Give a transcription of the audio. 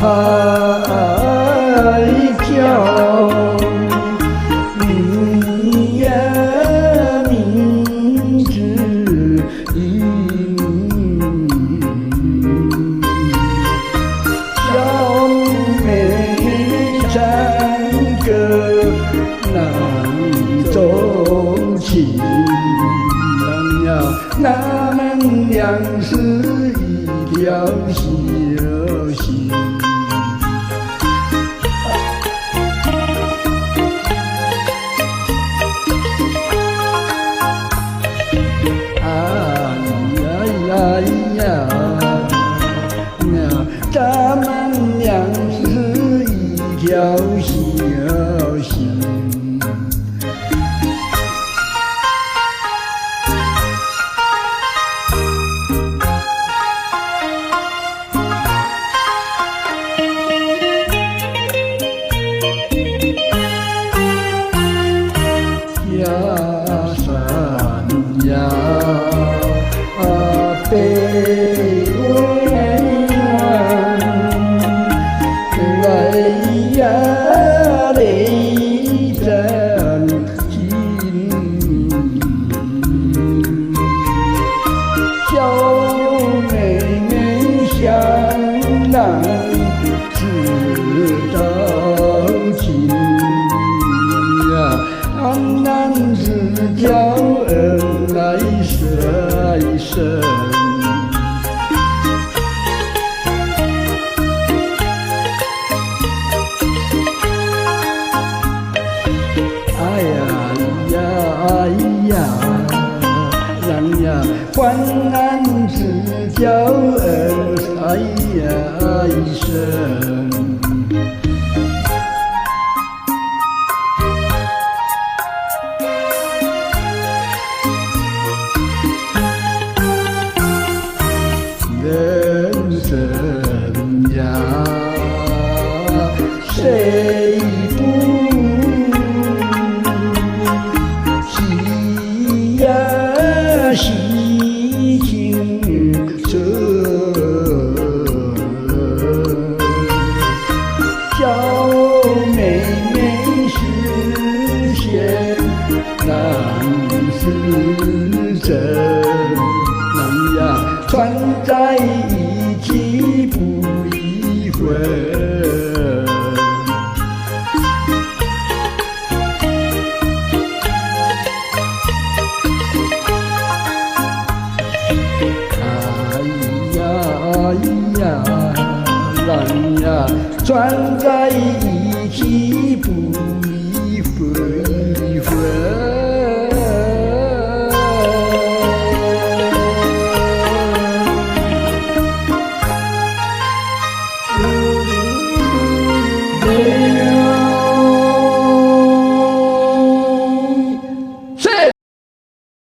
叫，你呀名字音，小妹唱歌难奏情，那们俩是一条小心。咱们俩是一条小心。呀山呀北温暖，呀泪真近，小妹妹相让知道情呀，安然是叫恩爱深深。患难之交恩爱深。人生呀，谁不喜呀喜情深？小妹妹实现难是真。串在一起不离婚，串在一起不